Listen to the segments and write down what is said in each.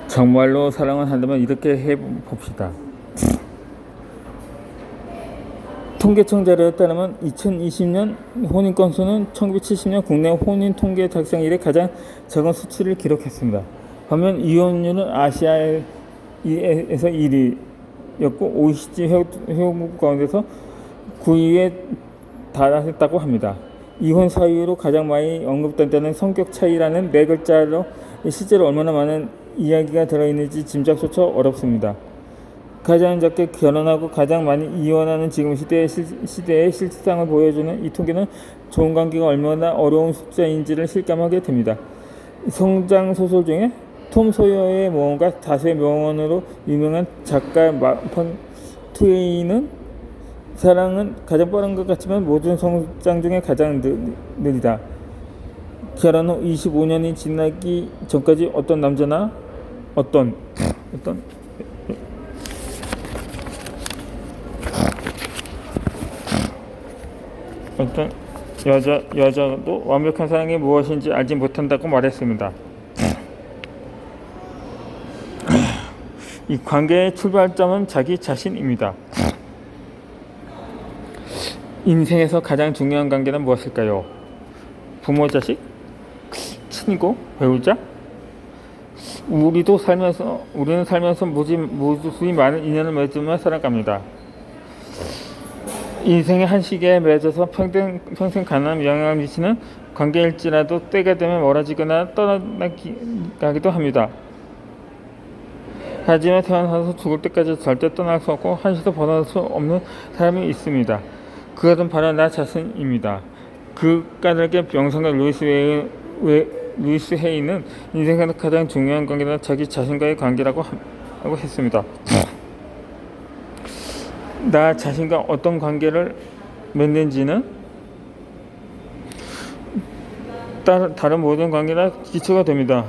정말로 사랑을 한다면 이렇게 해봅시다. 통계청 자료에 따르면 2020년 혼인 건수는 1970년 국내 혼인 통계 작성 이래 가장 적은 수치를 기록했습니다. 반면 이혼율은 아시아에서 1위였고 OECD 회원국 가운데서 9위에 달했다고 합니다. 이혼 사유로 가장 많이 언급된다는 성격 차이라는 네 글자로 실제로 얼마나 많은 이야기가 들어있는지 짐작조차 어렵습니다. 가장 적게 결혼하고 가장 많이 이혼하는 지금 시대의 실상을 보여주는 이 통계는 좋은 관계가 얼마나 어려운 숫자인지를 실감하게 됩니다. 성장 소설 중에 톰 소여의 모험과 다수의 명언으로 유명한 작가 마펑 트웨이는 사랑은 가장 빠른 것 같지만 모든 성장 중에 가장 느리다. 결혼 후 25년이 지나기 전까지 어떤 남자나 어떤 여자도 완벽한 사랑이 무엇인지 알지 못한다고 말했습니다. 이 관계의 출발점은 자기 자신입니다. 인생에서 가장 중요한 관계는 무엇일까요? 부모, 자식, 친구, 배우자? 우리는 살면서 무수히 많은 인연을 맺으며 살아갑니다. 인생의 한 시기에 맺어서 평생 가는 영향을 미치는 관계일지라도 때가 되면 멀어지거나 떠나가기도 합니다. 하지만 태어나서 죽을 때까지 절대 떠날 수 없고 한시도 벗어날 수 없는 사람이 있습니다. 그것은 바로 나 자신입니다. 그 까닭에 명성가 루이스 헤이는 인생에서 가장 중요한 관계는 자기 자신과의 관계라고 하고 했습니다. 나 자신과 어떤 관계를 맺는지는 다른 모든 관계나 기초가 됩니다.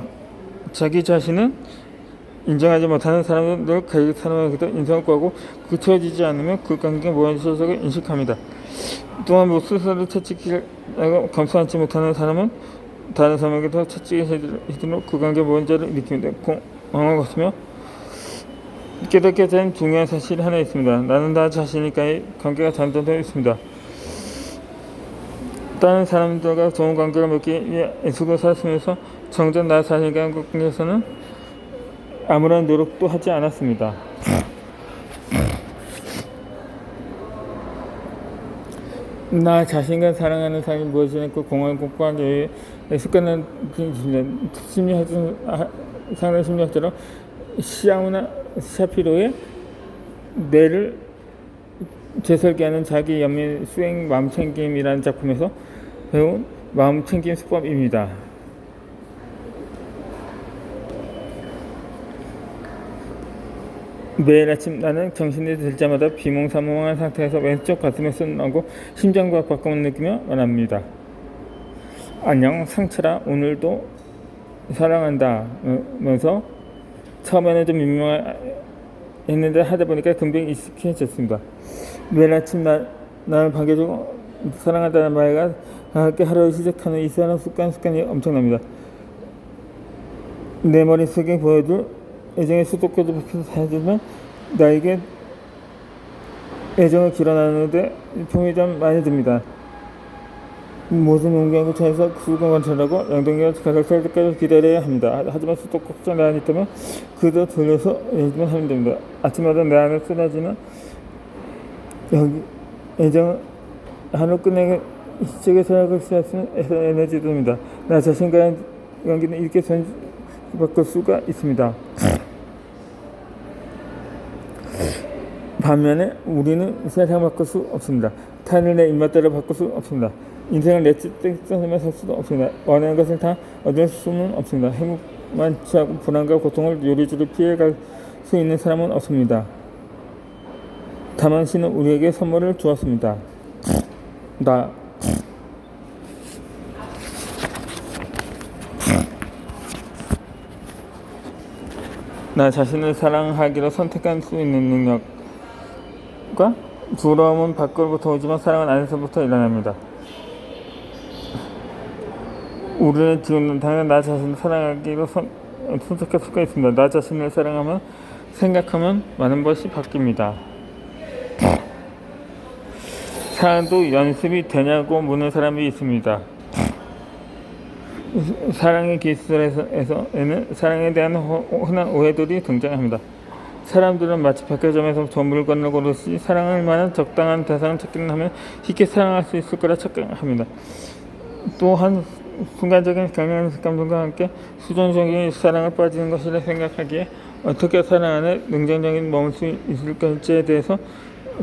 자기 자신은 인정하지 못하는 사람은 늘 그 사람에게 인상을 구하고 그쳐지지 않으면 그 관계가 무엇인지 인식합니다. 또한 스스로를 채찍질하고 감수하지 못하는 사람은 다른 사람에게도 채찍을 해주도록 그 관계가 무엇인지를 느낍니다. 공허한 것이며 깨닫게 된 중요한 사실이 하나 있습니다. 나는 나 자신과의 관계가 단단되어 있습니다. 다른 사람들과 좋은 관계를 맺기 위해 애쓰고 살았으면서 정작 나 자신과의 관계에서는 아무런 노력도 하지 않았습니다. 나 자신과 사랑하는 삶이 무엇이냐 그 공허한 공부한 습관은 상당 심리학자로 시아우나 샤피로의 뇌를 재설계하는 자기 연민 수행 마음챙김이라는 작품에서 배운 마음챙김 수법입니다. 매일 아침 나는 정신이 들자마다 비몽사몽한 상태에서 왼쪽 가슴에 손하고 심장과 박동을 느끼며 말합니다. 안녕 상철아, 오늘도 사랑한다 면서 처음에는 좀 민망했는데 하다 보니까 금방 익숙해졌습니다. 매일 아침 나를 반겨주고 사랑한다는 말과 함께 하루를 시작하는 이 습관이 엄청납니다. 내 머릿속에 보여줄 애정의 수도꼭지도 박혀서 하지만 나에게 애정을 길어나누는데 도움이 좀 많이 듭니다. 모든 용기하고 차에서 수건 관찰하고 양동이가 가득 찰 때까지 기다려야 합니다. 하지만 수도꼭지 안에 있다면 그도 돌려서 해주면 하면 됩니다. 아침마다 내 안에 쏟아지는 여기 애정을 하루 끝내게 시적에 살아갈 수 있는 에너지입니다. 나 자신과의 관계는 이렇게 바꿀 수가 있습니다. 반면에 우리는 세상을 바꿀 수 없습니다. 타인을 내 입맛대로 바꿀 수 없습니다. 인생을 내 뜻대로 살 수도 없습니다. 원하는 것을 다 얻을 수는 없습니다. 행복만 취하고 불안과 고통을 요리조리 피해갈 수 있는 사람은 없습니다. 다만 신은 우리에게 선물을 주었습니다. 나 자신을 사랑하기로 선택할 수 있는 능력과 부러움은 밖으로부터 오지만 사랑은 안에서부터 일어납니다. 우리는 지금 당연 나 자신을 사랑하기로 선택할 수가 있습니다. 나 자신을 사랑하면 생각하면 많은 것이 바뀝니다. 사랑도 연습이 되냐고 묻는 사람이 있습니다. 사랑의 기술에서는 사랑에 대한 흔한 오해들이 등장합니다. 사람들은 마치 백화점에서 저 물건을 고르듯이 사랑할 만한 적당한 대상을 찾기는 하면 쉽게 사랑할 수 있을 거라 착각합니다. 또한 순간적인 강렬한 감동과 함께 수동적인 사랑에 빠지는 것이라 생각하기에 어떻게 사랑하는 능동적인 머물 수 있을까에 대해서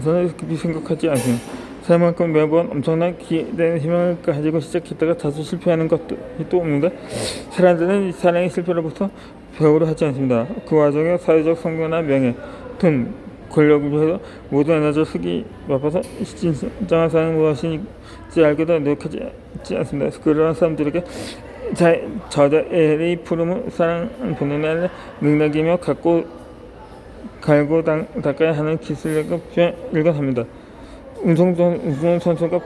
저는 깊이 생각하지 않습니다. 사람만큼 매번 엄청난 기대는 희망을 가지고 시작했다가 다소 실패하는 것도 또 없는데 사람들은 사랑의 실패로부터 배우려 하지 않습니다. 그 와중에 사회적 성공이나 명예, 돈, 권력을 위해서 모두 에너지를 쓰기 바빠서 진정한 사랑은 무엇인지 알고도 노력하지 않습니다. 그러한 사람들에게 저자의 푸름은 사랑은 본능이 아니라 능력이며 갈고 닦아야 하는 기술력을 표현합니다. 운송선수가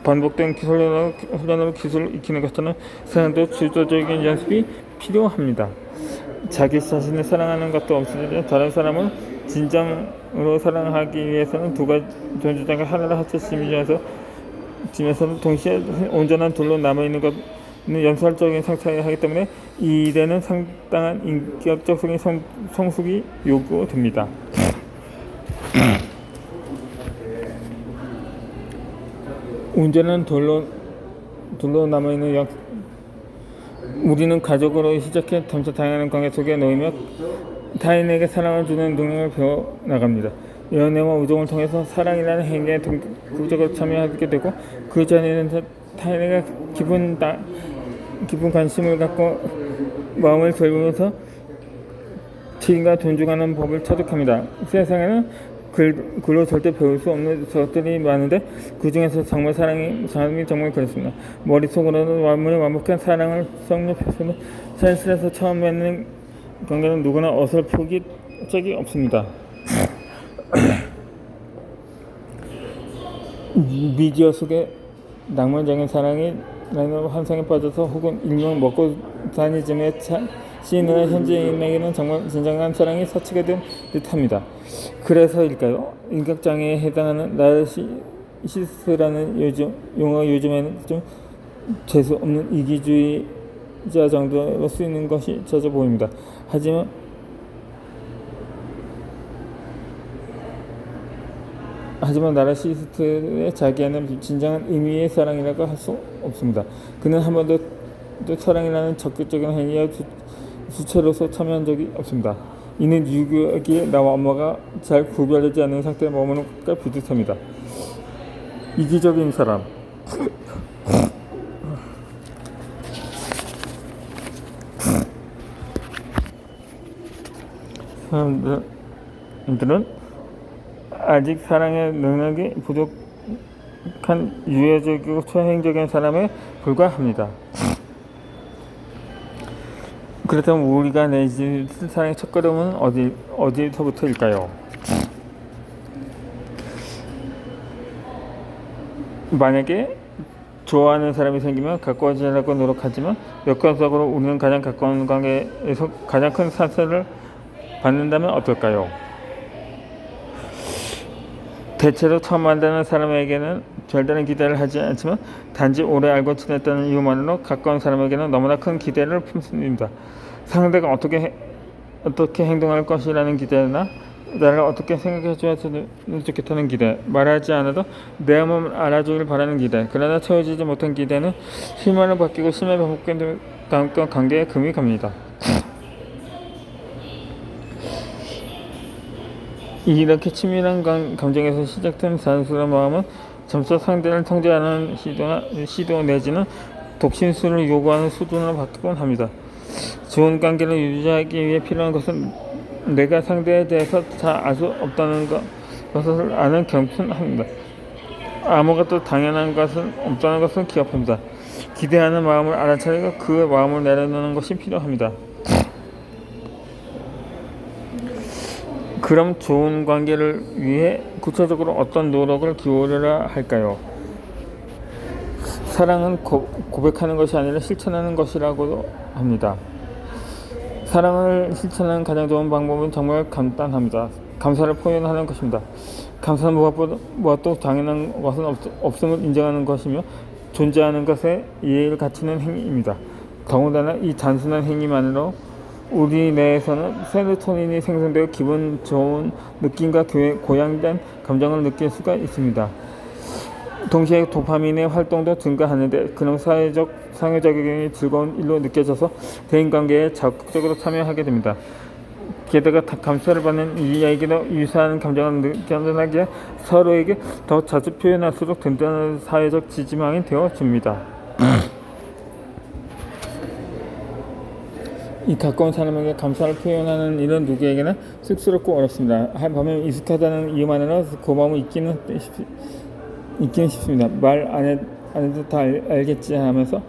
반복된 훈련으로 기술을 익히는 것처럼 사랑도 주도적인 연습이 필요합니다. 자기 자신을 사랑하는 것도 없으면 다른 사람을 진정으로 사랑하기 위해서는 두 가지 존재자가 하나를 합쳐지면서 동시에 온전한 둘로 남아있는 것은 연설적인 상태여야 하기 때문에 이 일에는 상당한 인격적 성숙이 요구됩니다. 온전한 둘로 남아있는 우리는 가족으로 시작해 점차 다양한 관계 속에 놓이며 타인에게 사랑을 주는 능력을 배워나갑니다. 연애와 우정을 통해서 사랑이라는 행위에 적극적으로 참여하게 되고 그 전에는 타인에게 깊은 관심을 갖고 마음을 돌보면서 지인과 존중하는 법을 터득합니다. 세상에는 글로 절대 배울 수 없는 것들이 많은데 그 중에서 정말 사람이 정말 그렇습니다. 머릿속으로는 완벽한 사랑을 성립해서는 현실에서 처음 맺는 관계는 누구나 어설프기 짝이 없습니다. 미디어 속에 낭만적인 사랑이라는 환상에 빠져서 혹은 일명 먹고 다니즘에 시인이나 현지인에게는 정말 진정한 사랑이 사치가 된 듯합니다. 그래서일까요? 인격장애에 해당하는 나르시시스트라는 용어가 요즘에는 좀 재수 없는 이기주의자 정도로 쓰이는 것이 자주 보입니다. 하지만 나르시시스트의 자기에는 진정한 의미의 사랑이라고 할 수 없습니다. 그는 한 번도 사랑이라는 적극적인 행위에 주체로서 참여한 적이 없습니다. 이는 유교기에 나와 엄마가 잘 구별되지 않는 상태에 머무는 것과 비슷합니다. 이기적인 사람 사람들은 아직 사랑의 능력이 부족한 유해적이고 초행적인 사람에 불과합니다. 그렇다면 우리가 내줄 사랑의 첫걸음은 어디서부터일까요? 만약에 좋아하는 사람이 생기면 가까워지려고 노력하지만 역관적으로 우리는 가장 가까운 관계에서 가장 큰 상처를 받는다면 어떨까요? 대체로 처음 만나는 사람에게는 별다른 기대를 하지 않지만 단지 오래 알고 지냈다는 이유만으로 가까운 사람에게는 너무나 큰 기대를 품습니다. 상대가 어떻게 행동할 것이라는 기대나 나를 어떻게 생각해 주었으면 좋겠다는 기대, 말하지 않아도 내 마음을 알아주길 바라는 기대. 그러나 채워지지 못한 기대는 실망을 바뀌고 심해 반복된 다음과 관계에 금이 갑니다. 이렇게 치밀한 감정에서 시작된 자연스러운 마음은 점차 상대를 통제하는 시도 내지는 독심술을 요구하는 수준으로 바뀌곤 합니다. 좋은 관계를 유지하기 위해 필요한 것은 내가 상대에 대해서 다 알 수 없다는 것을 아는 겸손합니다. 아무것도 당연한 것은 없다는 것을 기억합니다. 기대하는 마음을 알아차리고 그 마음을 내려놓는 것이 필요합니다. 그럼 좋은 관계를 위해 구체적으로 어떤 노력을 기울여야 할까요? 사랑은 고백하는 것이 아니라 실천하는 것이라고도 합니다. 사랑을 실천하는 가장 좋은 방법은 정말 간단합니다. 감사를 표현하는 것입니다. 감사는 무엇도 당연한 것은 없음을 인정하는 것이며 존재하는 것에 예의를 갖추는 행위입니다. 더군다나 이 단순한 행위만으로 우리 뇌에서는 세로토닌이 생성되어 기분 좋은 느낌과 고양된 감정을 느낄 수가 있습니다. 동시에 도파민의 활동도 증가하는데 그런 상호작용이 즐거운 일로 느껴져서 대인관계에 적극적으로 참여하게 됩니다. 게다가 감사를 받는 이에게도 유사한 감정을 느껴나기에 서로에게 더 자주 표현할수록 든든한 사회적 지지망이 되어줍니다. 이 가까운 사람에게 감사를 표현하는 일은 누구에게나 쑥스럽고 어렵습니다. 반면 익숙하다는 이유만으로 고마움이 있기는 쉽습니다. 말 안 해도 다 알겠지 하면서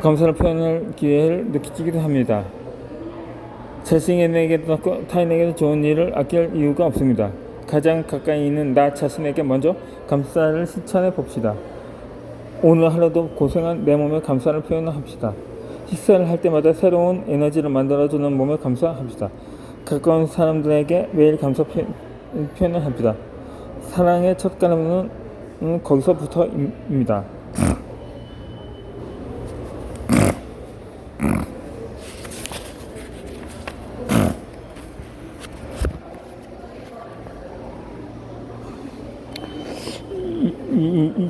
감사를 표현할 기회를 느끼기도 합니다. 자신에게도 타인에게도 좋은 일을 아낄 이유가 없습니다. 가장 가까이 있는 나 자신에게 먼저 감사를 실천해 봅시다. 오늘 하루도 고생한 내 몸에 감사를 표현합시다. 식사를 할 때마다 새로운 에너지를 만들어주는 몸에 감사합시다. 가까운 사람들에게 매일 감사 표현을 합니다. 사랑의 첫 걸음은 거기서부터입니다.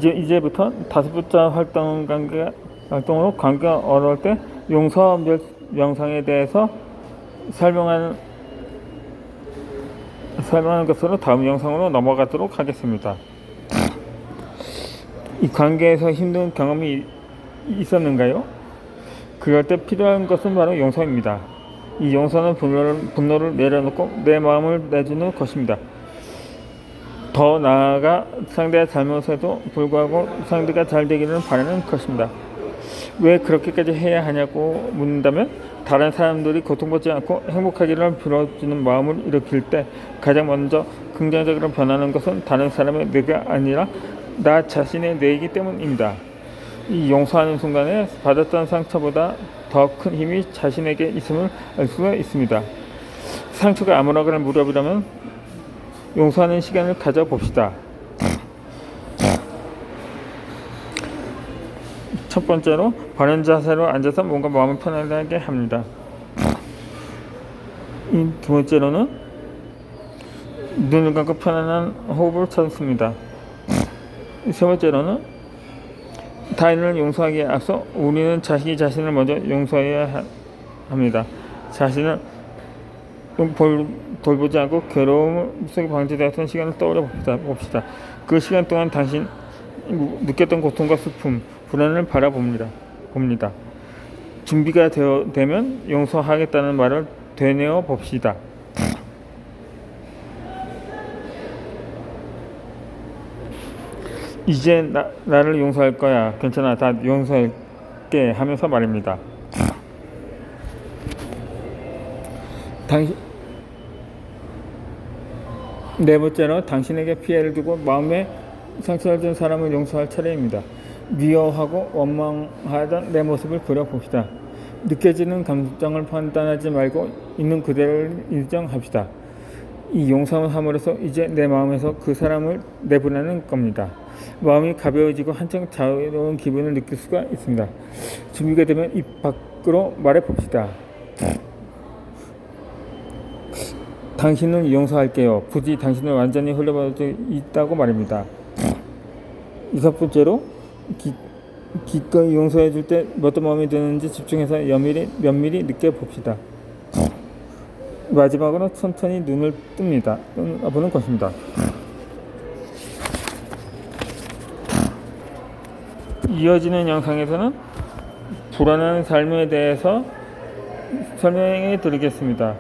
이제부터 5부자 활동으로 관계가 어려울 때 용서 명상에 대해서 설명하는 것으로 다음 영상으로 넘어가도록 하겠습니다. 이 관계에서 힘든 경험이 있었는가요? 그럴 때 필요한 것은 바로 용서입니다. 이 용서는 분노를 내려놓고 내 마음을 내주는 것입니다. 더 나아가 상대의 잘못에도 불구하고 상대가 잘 되기를 바라는 것입니다. 왜 그렇게까지 해야 하냐고 묻는다면 다른 사람들이 고통받지 않고 행복하기를 빌어주는 마음을 일으킬 때 가장 먼저 긍정적으로 변하는 것은 다른 사람의 뇌가 아니라 나 자신의 뇌이기 때문입니다. 이 용서하는 순간에 받았던 상처보다 더 큰 힘이 자신에게 있음을 알 수가 있습니다. 상처가 아무렇게나 무렵이라면 용서하는 시간을 가져봅시다. 첫 번째로 바른 자세로 앉아서 몸과 마음을 편안하게 합니다. 두 번째로는 눈을 감고 편안한 호흡을 찾습니다. 세 번째로는 타인을 용서하기에 앞서 우리는 자기 자신을 먼저 용서해야 합니다. 자신을 돌보지 않고 괴로움 속에 방치되었던 시간을 떠올려 봅시다. 그 시간 동안 당신 느꼈던 고통과 슬픔, 불안을 바라봅니다. 준비가 되면 용서하겠다는 말을 되뇌어 봅시다. 이제 나를 용서할 거야. 괜찮아. 다 용서할게 하면서 말입니다. 네 번째로 당신에게 피해를 주고 마음에 상처를 준 사람을 용서할 차례입니다. 미워하고 원망하던 내 모습을 그려봅시다. 느껴지는 감정을 판단하지 말고 있는 그대로를 인정합시다. 이 용서를 함으로써 이제 내 마음에서 그 사람을 내보내는 겁니다. 마음이 가벼워지고 한층 자유로운 기분을 느낄 수가 있습니다. 준비가 되면 입 밖으로 말해봅시다. 당신을 용서할게요. 부디 당신을 완전히 흘려버릴 수 있다고 말입니다. 여섯 번째로 기꺼이 용서해 줄 때 어떤 마음이 드는지 집중해서 면밀히 느껴봅시다. 마지막으로 천천히 눈을 보는 것입니다. 이어지는 영상에서는 불안한 삶에 대해서 설명해 드리겠습니다.